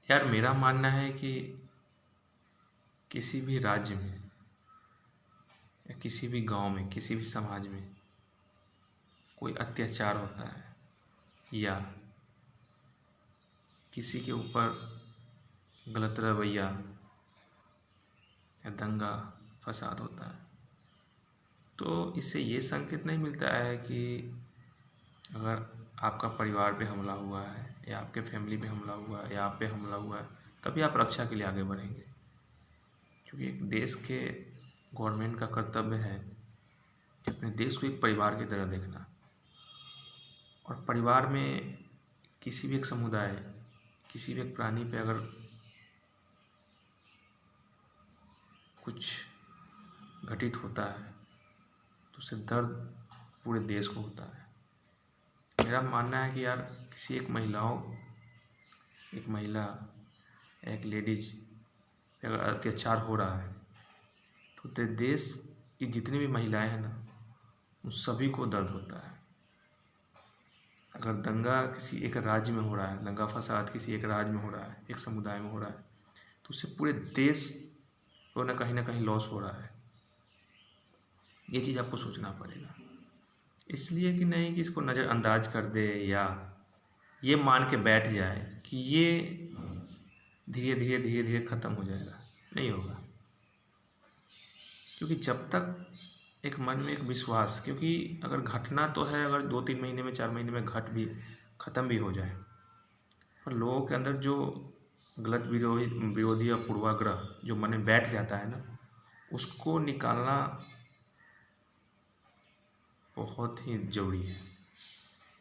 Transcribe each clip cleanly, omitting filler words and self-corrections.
यार मेरा मानना है कि किसी भी राज्य में या किसी भी गांव में, किसी भी समाज में कोई अत्याचार होता है या किसी के ऊपर गलत रवैया या दंगा फसाद होता है, तो इससे ये संकेत नहीं मिलता है कि अगर आपका परिवार पे हमला हुआ है या आपके फैमिली पे हमला हुआ है या आप पे हमला हुआ है, तभी आप रक्षा के लिए आगे बढ़ेंगे। क्योंकि एक देश के गवर्नमेंट का कर्तव्य है कि अपने देश को एक परिवार की तरह देखना। और परिवार में किसी भी एक समुदाय, किसी भी एक प्राणी पे अगर कुछ घटित होता है तो उससे दर्द पूरे देश को होता है। मेरा मानना है कि यार किसी एक महिला, एक लेडीज पे अगर अत्याचार हो रहा है तो देश की जितनी भी महिलाएं हैं ना, उन सभी को दर्द होता है। अगर दंगा किसी एक राज्य में हो रहा है, दंगा फसाद किसी एक राज्य में हो रहा है, एक समुदाय में हो रहा है, तो उससे पूरे देश को ना कहीं लॉस हो रहा है। ये चीज़ आपको सोचना पड़ेगा। इसलिए कि नहीं कि इसको नज़रअंदाज कर दे या ये मान के बैठ जाए कि ये धीरे धीरे ख़त्म हो जाएगा, नहीं होगा। क्योंकि जब तक एक मन में एक विश्वास, क्योंकि अगर घटना तो है, अगर 2-3 महीने में 4 महीने में ख़त्म भी हो जाए, पर लोगों के अंदर जो गलत विरोधी या पूर्वाग्रह जो मन में बैठ जाता है ना, उसको निकालना बहुत ही ज़रूरी है।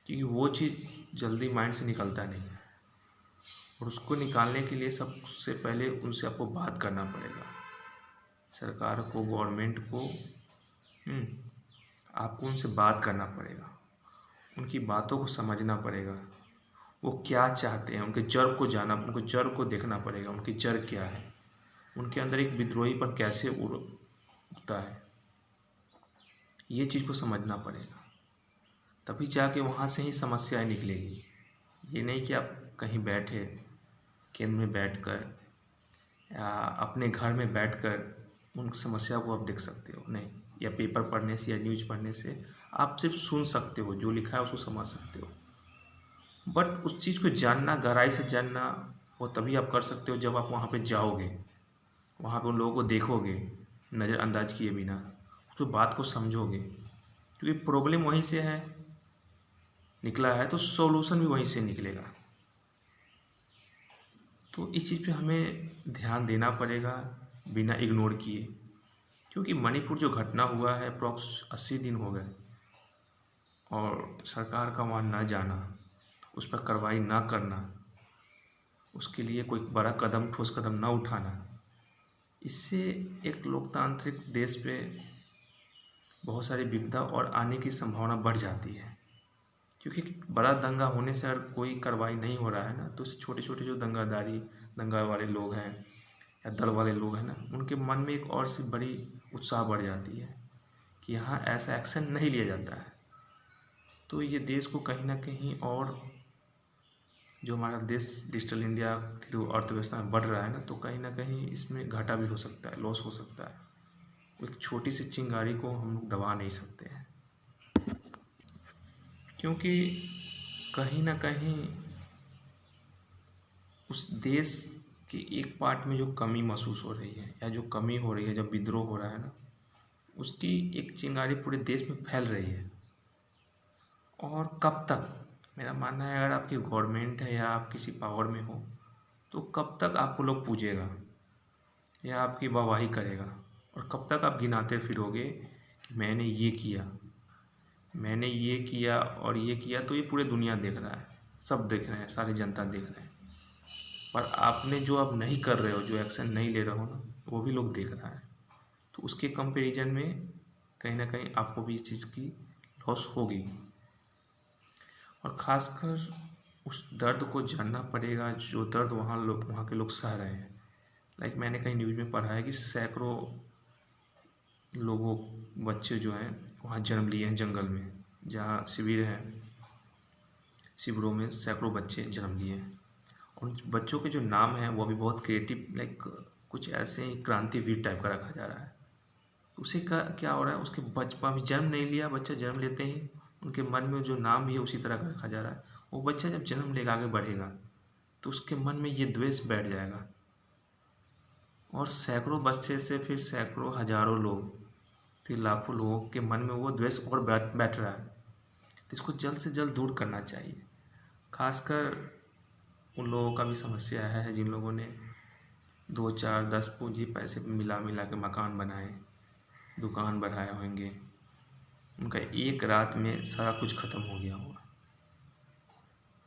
क्योंकि वो चीज़ जल्दी माइंड से निकलता नहीं, और उसको निकालने के लिए सबसे पहले उनसे आपको बात करना पड़ेगा। सरकार को, गवर्नमेंट को आपको उनसे बात करना पड़ेगा, उनकी बातों को समझना पड़ेगा, वो क्या चाहते हैं, उनके जड़ को जाना, उनको जड़ को देखना पड़ेगा, उनकी जड़ क्या है, उनके अंदर एक विद्रोहीपन कैसे उठता है, ये चीज़ को समझना पड़ेगा। तभी जाके वहाँ से ही समस्याएं निकलेगी। ये नहीं कि आप कहीं बैठे केंद्र में बैठकर या अपने घर में बैठकर उन समस्या को आप देख सकते हो, नहीं। या पेपर पढ़ने से या न्यूज़ पढ़ने से आप सिर्फ सुन सकते हो, जो लिखा है उसको समझ सकते हो। बट उस चीज़ को जानना, गहराई से जानना, वो तभी आप कर सकते हो जब आप वहाँ पे जाओगे, वहाँ पे उन लोगों को देखोगे नज़रअंदाज किए बिना, तो बात को समझोगे। क्योंकि प्रॉब्लम वहीं से है निकला है, तो सॉल्यूशन भी वहीं से निकलेगा। तो इस चीज़ पे हमें ध्यान देना पड़ेगा बिना इग्नोर किए। क्योंकि मणिपुर जो घटना हुआ है, अप्रॉक्स 80 दिन हो गए, और सरकार का वहाँ ना जाना, उस पर कार्रवाई ना करना, उसके लिए कोई बड़ा कदम, ठोस कदम ना उठाना, इससे एक लोकतांत्रिक देश पे बहुत सारी विपदा और आने की संभावना बढ़ जाती है। क्योंकि बड़ा दंगा होने से अगर कोई कार्रवाई नहीं हो रहा है ना, तो उससे छोटे छोटे जो दंगा वाले लोग हैं या दल वाले लोग हैं ना, उनके मन में एक और सी बड़ी उत्साह बढ़ जाती है कि यहाँ ऐसा एक्शन नहीं लिया जाता है। तो ये देश को कहीं ना कहीं, और जो हमारा देश डिजिटल इंडिया थ्रू अर्थव्यवस्था में बढ़ रहा है ना, तो कहीं ना कहीं इसमें घाटा भी हो सकता है, लॉस हो सकता है। एक छोटी सी चिंगारी को हम लोग दबा नहीं सकते हैं, क्योंकि कहीं ना कहीं उस देश के एक पार्ट में जो कमी महसूस हो रही है या जो कमी हो रही है, जब विद्रोह हो रहा है ना, उसकी एक चिंगारी पूरे देश में फैल रही है। और कब तक, मेरा मानना है, अगर आपकी गवर्नमेंट है या आप किसी पावर में हो, तो कब तक आपको लोग पूजेगा या आपकी वाहवाही करेगा, और कब तक आप गिनाते फिरोगे कि मैंने ये किया, मैंने ये किया और ये किया। तो ये पूरी दुनिया देख रहा है, सब देख रहे हैं, सारी जनता देख रहे हैं, पर आपने जो अब नहीं कर रहे हो, जो एक्शन नहीं ले रहे हो ना, वो भी लोग देख रहा है। तो उसके कंपैरिजन में कहीं ना कहीं आपको भी इस चीज़ की लॉस होगी। और ख़ासकर उस दर्द को जानना पड़ेगा जो दर्द वहाँ के लोग सह रहे हैं। लाइक मैंने कहीं न्यूज़ में पढ़ा है कि सैकड़ों लोगों, बच्चे जो हैं वहाँ जन्म लिए हैं जंगल में, जहाँ शिविर है, शिविरों में सैकड़ों बच्चे जन्म लिए हैं, और बच्चों के जो नाम हैं वो भी बहुत क्रिएटिव, लाइक कुछ ऐसे ही क्रांतिवीर टाइप का रखा जा रहा है। उसे का क्या हो रहा है, उसके बचपन में जन्म नहीं लिया, बच्चा जन्म लेते ही उनके मन में जो नाम भी है उसी तरह का रखा जा रहा है। वो बच्चा जब जन्म लेकर आगे बढ़ेगा तो उसके मन में ये द्वेष बैठ जाएगा, और सैकड़ों बच्चे से फिर सैकड़ों हजारों लोग, फिर लाखों लोगों के मन में वो द्वेष और बैठ रहा है। तो इसको जल्द से जल्द दूर करना चाहिए। खासकर उन लोगों का भी समस्या है जिन लोगों ने 2 4 10 पूंजी पैसे मिला मिला के मकान बनाए, दुकान बढ़ाए होंगे, उनका एक रात में सारा कुछ खत्म हो गया होगा।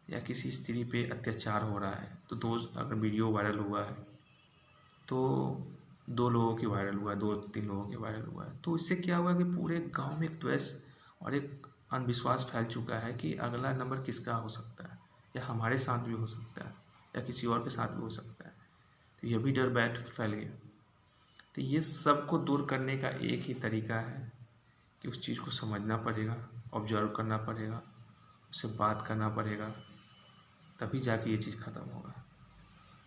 या किसी स्त्री पे अत्याचार हो रहा है तो अगर वीडियो वायरल हुआ है तो 2 लोगों की वायरल हुआ है, 2 3 लोगों की वायरल हुआ है, तो इससे क्या हुआ कि पूरे गांव में एक द्वेष और एक अंधविश्वास फैल चुका है कि अगला नंबर किसका हो सकता है, या हमारे साथ भी हो सकता है, या किसी और के साथ भी हो सकता है। तो यह भी डर फैल गया। तो ये सब को दूर करने का एक ही तरीका है कि उस चीज़ को समझना पड़ेगा, ऑब्जर्व करना पड़ेगा, उससे बात करना पड़ेगा, तभी जाके ये चीज़ ख़त्म होगा।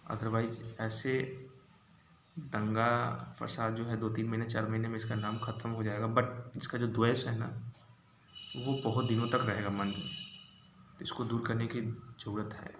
अदरवाइज ऐसे दंगा फसाद जो है 2 3 महीने 4 महीने में इसका नाम ख़त्म हो जाएगा, बट इसका जो द्वेष है ना वो बहुत दिनों तक रहेगा मन में। तो इसको दूर करने की ज़रूरत है।